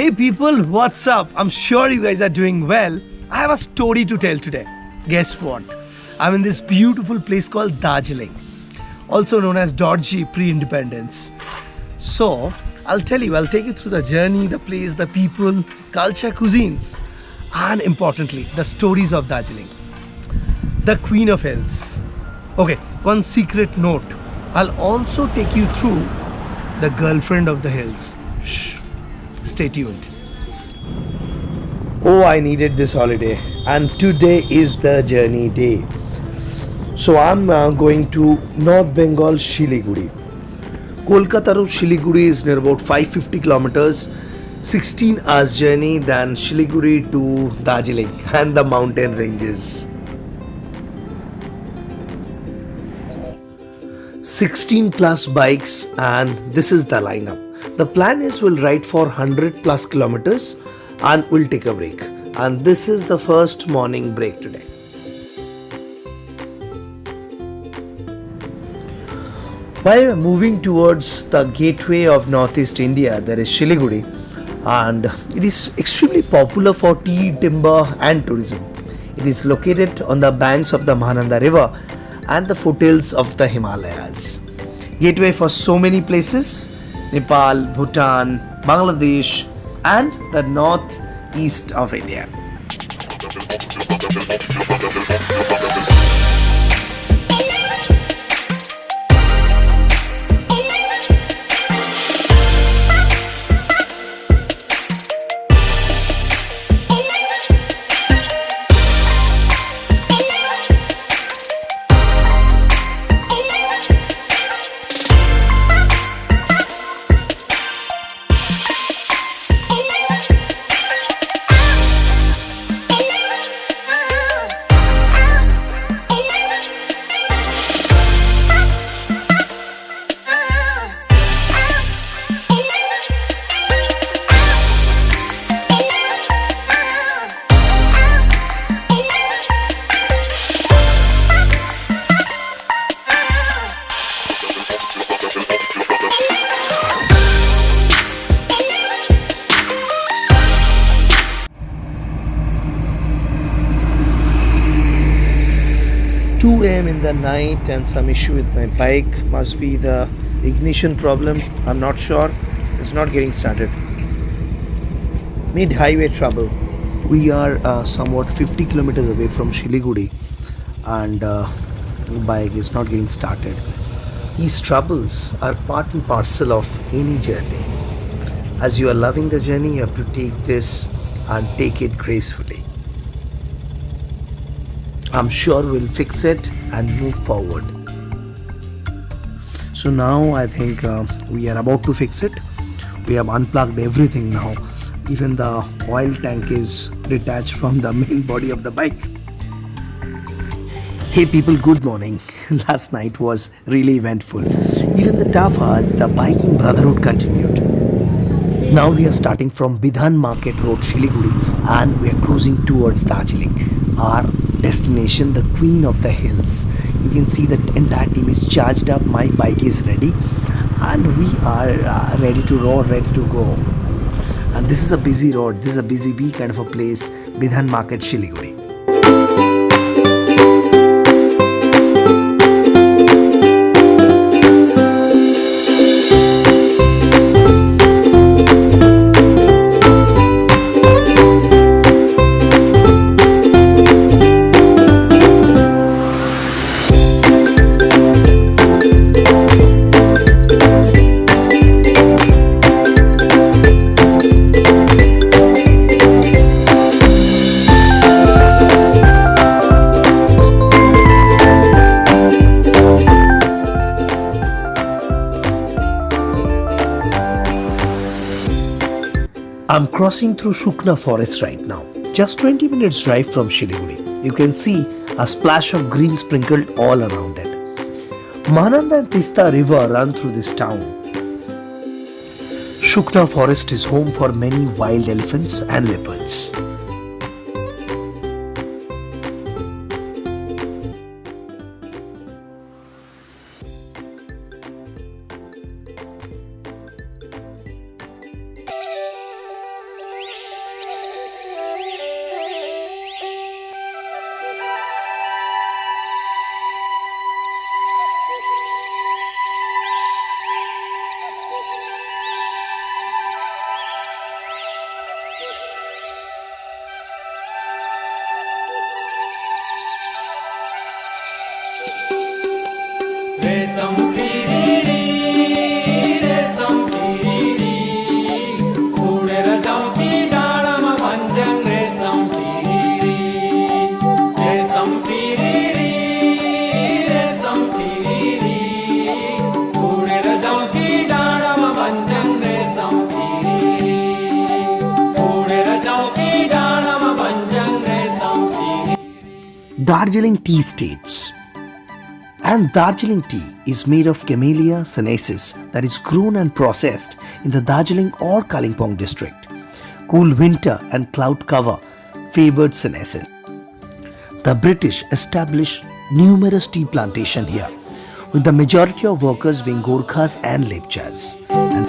Hey people, what's up? I'm sure you guys are doing well. I have a story to tell today. Guess what? I'm in this beautiful place called Darjeeling, also known as Dorji pre-independence. So, I'll take you through the journey, the place, the people, culture, cuisines, and importantly, the stories of Darjeeling, the Queen of Hills. Okay, one secret note. I'll also take you through the girlfriend of the hills. Shh, stay tuned. Oh, I needed this holiday, and today is the journey day. So I'm going to North Bengal, Shiliguri. Kolkata to Shiliguri is near about 550 kilometers, 16 hours journey than Shiliguri to Darjeeling and the mountain ranges. 16 plus bikes, and this is the lineup. The plan is we'll ride for 100 plus kilometers and we'll take a break. And this is the first morning break today. While we're moving towards the gateway of Northeast India, there is Shiliguri, and it is extremely popular for tea, timber, and tourism. It is located on the banks of the Mahananda River and the foothills of the Himalayas. Gateway for so many places: Nepal, Bhutan, Bangladesh, and the northeast of India. 2 a.m. in the night and some issue with my bike. Must be the ignition problem. I'm not sure. It's not getting started. Mid highway trouble. We are somewhat 50 kilometers away from Shiliguri, and the bike is not getting started. These troubles are part and parcel of any journey. As you are loving the journey, you have to take this and take it gracefully. I'm sure we'll fix it and move forward. So now I think we are about to fix it. We have unplugged everything now. Even the oil tank is detached from the main body of the bike. Hey people, good morning. Last night was really eventful. Even the tough hours, the biking brotherhood continued. Now we are starting from Bidhan Market Road, Shiliguri, and we are cruising towards Darjeeling, our destination, the Queen of the Hills. You can see that entire team is charged up. My bike is ready, and we are ready to roll, ready to go. And this is a busy road. This is a busy bee kind of a place, Bidhan Market, Shiliguri. I'm crossing through Shukna forest right now. Just 20 minutes drive from Shiliguri. You can see a splash of green sprinkled all around it. Mahananda and Tista river run through this town. Shukna forest is home for many wild elephants and leopards. Darjeeling tea states. And Darjeeling tea is made of Camellia sinensis that is grown and processed in the Darjeeling or Kalimpong district. Cool winter and cloud cover favored sinensis. The British established numerous tea plantations here, with the majority of workers being Gorkhas and Lepchas. And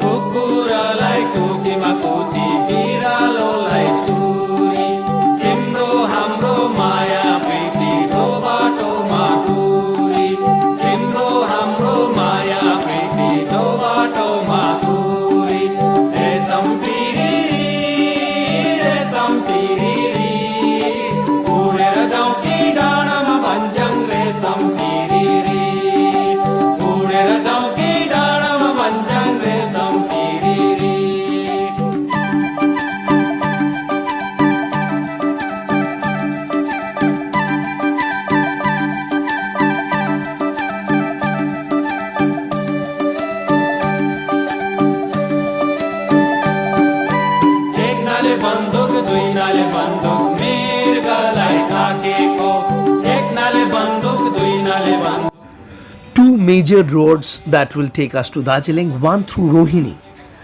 two major roads that will take us to Darjeeling, one through Rohini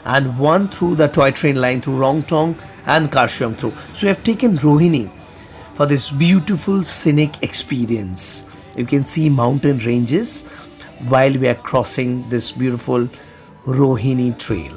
and one through the toy train line through Rongtong and Karshiong through. So we have taken Rohini for this beautiful scenic experience. You can see mountain ranges while we are crossing this beautiful Rohini trail.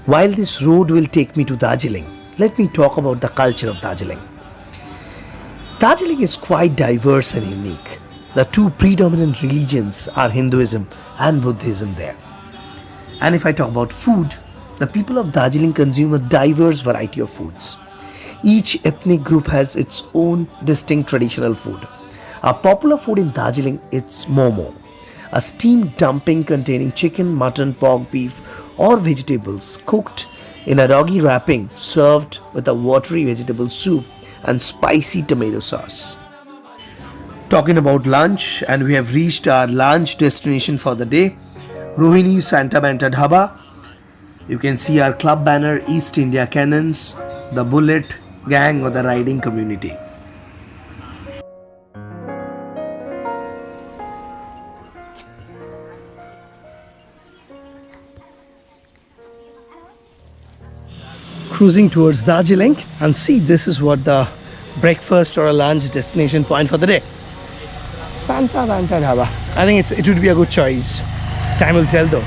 While this road will take me to Darjeeling, let me talk about the culture of Darjeeling. Darjeeling is quite diverse and unique. The two predominant religions are Hinduism and Buddhism there. And if I talk about food, the people of Darjeeling consume a diverse variety of foods. Each ethnic group has its own distinct traditional food. A popular food in Darjeeling is momo, a steamed dumpling containing chicken, mutton, pork, beef, or vegetables cooked in a doggy wrapping, served with a watery vegetable soup and spicy tomato sauce. Talking about lunch, and we have reached our lunch destination for the day, Rohini Santa Banta Dhaba. You can see our club banner, East India Cannons, the Bullet Gang or the riding community. Cruising towards Darjeeling, and see, this is what the breakfast or a lunch destination point for the day. Santa Banta Dhaba. I think it would be a good choice. Time will tell though.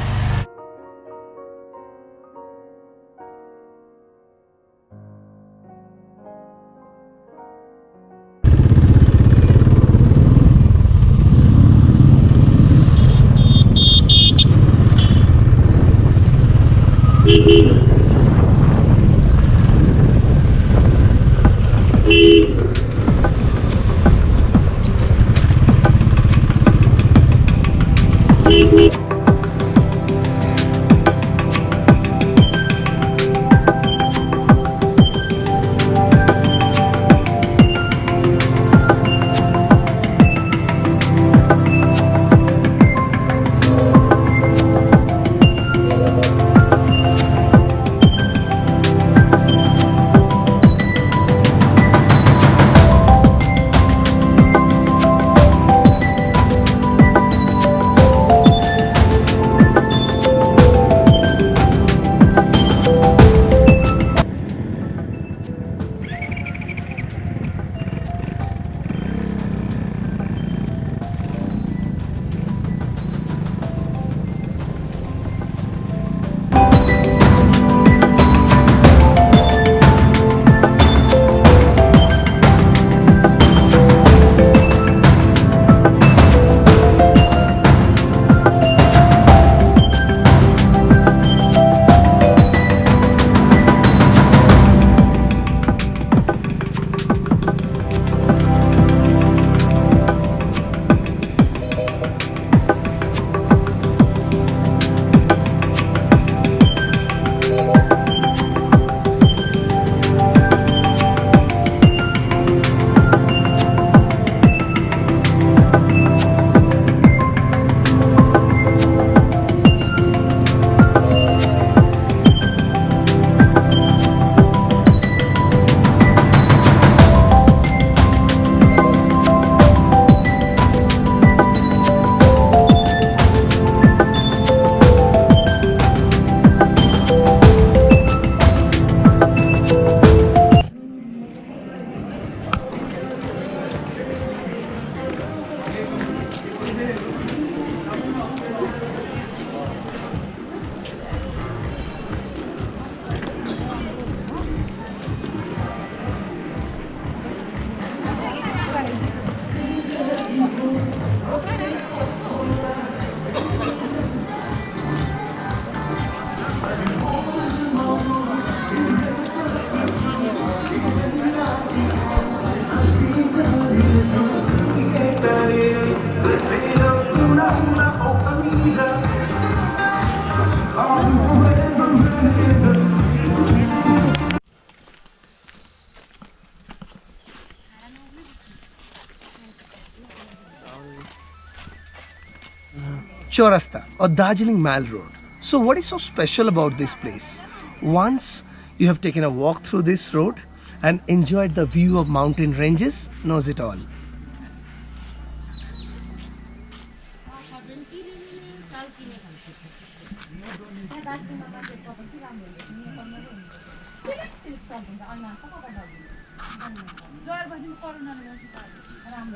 Chaurasta or Darjeeling Mall Road. So what is so special about this place? Once you have taken a walk through this road and enjoyed the view of mountain ranges, knows it all.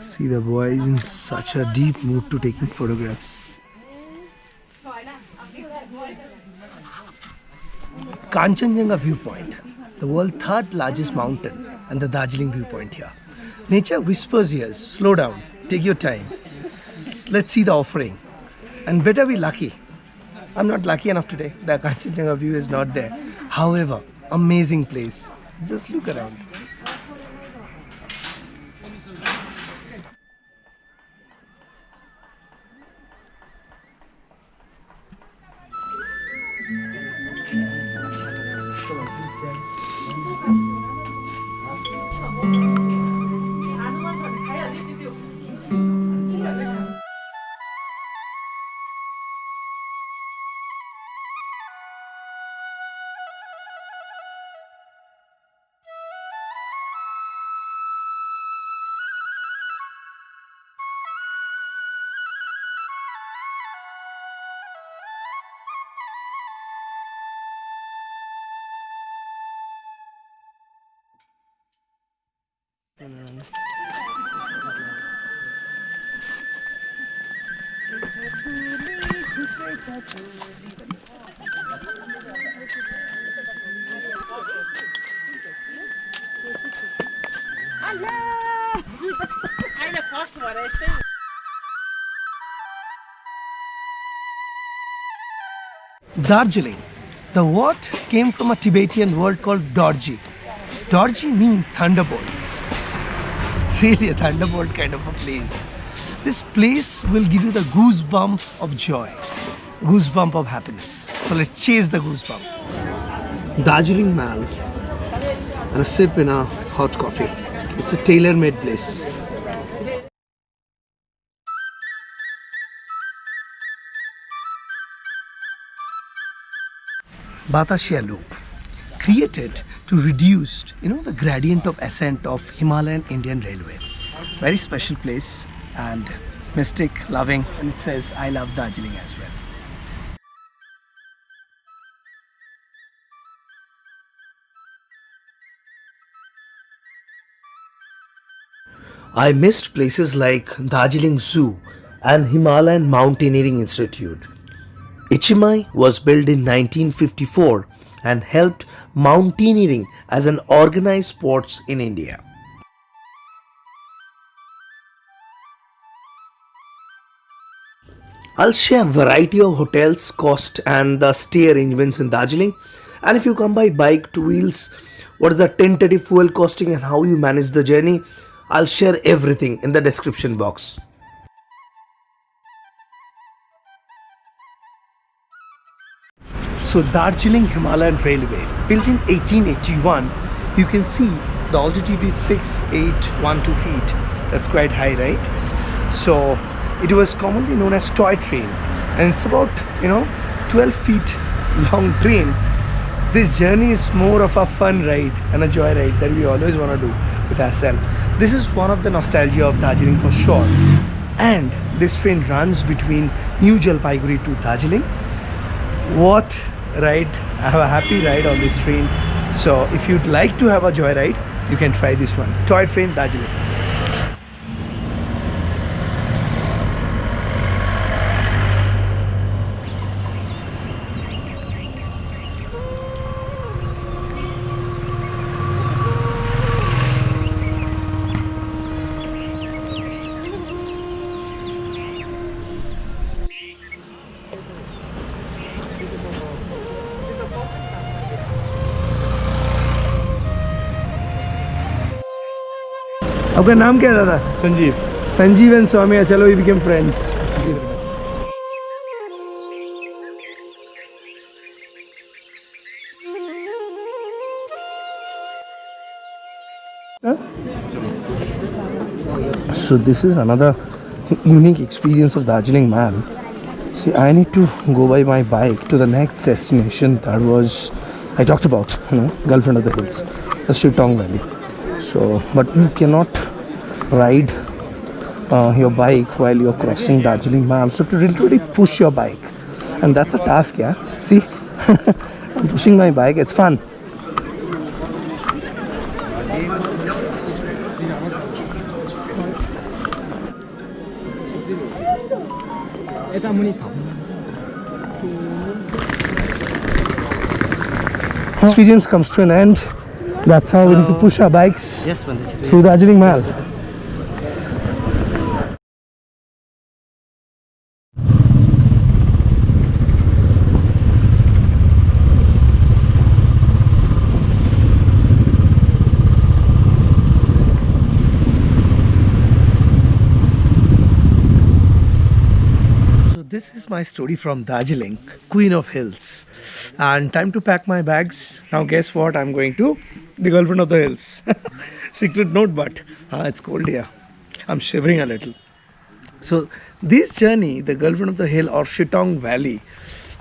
See the boy is in such a deep mood to taking photographs. Kanchenjunga viewpoint, the world's third largest mountain, and the Darjeeling viewpoint here. Nature whispers here, slow down, take your time. Let's see the offering. And better be lucky. I'm not lucky enough today. The Kanchenjunga view is not there. However, amazing place. Just look around. Darjeeling. The word came from a Tibetan word called Dorji. Dorji means thunderbolt. Really a thunderbolt kind of a place. This place will give you the goosebump of joy, goosebump of happiness. So let's chase the goosebump. Darjeeling Mall and a sip in a hot coffee. It's a tailor-made place. Batashia Loop, created to reduce, the gradient of ascent of Himalayan Indian Railway. Very special place and mystic, loving, and it says, I love Darjeeling as well. I missed places like Darjeeling Zoo and Himalayan Mountaineering Institute. Ichimai was built in 1954 and helped mountaineering as an organized sports in India. I'll share variety of hotels, cost and the stay arrangements in Darjeeling. And if you come by bike, two wheels, what is the tentative fuel costing and how you manage the journey, I'll share everything in the description box. So Darjeeling Himalayan Railway, built in 1881, you can see the altitude is 6812 feet. That's quite high, right? So it was commonly known as toy train, and it's about 12 feet long train. So this journey is more of a fun ride and a joy ride that we always want to do with ourselves. This is one of the nostalgia of Darjeeling for sure. And this train runs between New Jalpaiguri to Darjeeling. What ride! I have a happy ride on this train. So if you'd like to have a joy ride, you can try this one. Toy train Darjeeling. आपका नाम क्या है दादा? Sanjeev. Sanjeev and स्वामी. चलो we became friends. So this is another unique experience of Darjeeling Mall. See, I need to go by my bike to the next destination that was I talked about, Girlfriend of the Hills, the Shitong Valley. So, but you cannot ride your bike while you're crossing Darjeeling Mall. So to literally push your bike, and that's a task, yeah. See, I'm pushing my bike. It's fun. Experience comes to an end. That's how we need to push our bikes through Darjeeling Mall. So this is my story from Darjeeling, Queen of Hills. And time to pack my bags. Now guess what? I'm going to the Girlfriend of the Hills. Secret note, but it's cold here. I'm shivering a little. So this journey, the Girlfriend of the Hill or Shitong Valley,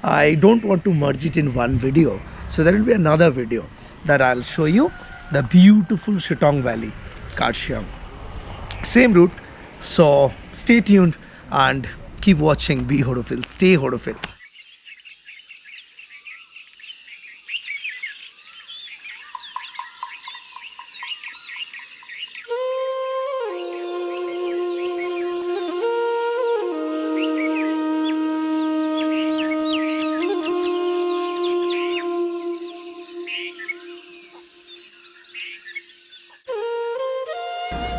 I don't want to merge it in one video. So there will be another video that I'll show you the beautiful Shitong Valley, Karshiang. Same route. So stay tuned and keep watching Be Hodophil. Stay Hodophil.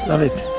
Love it.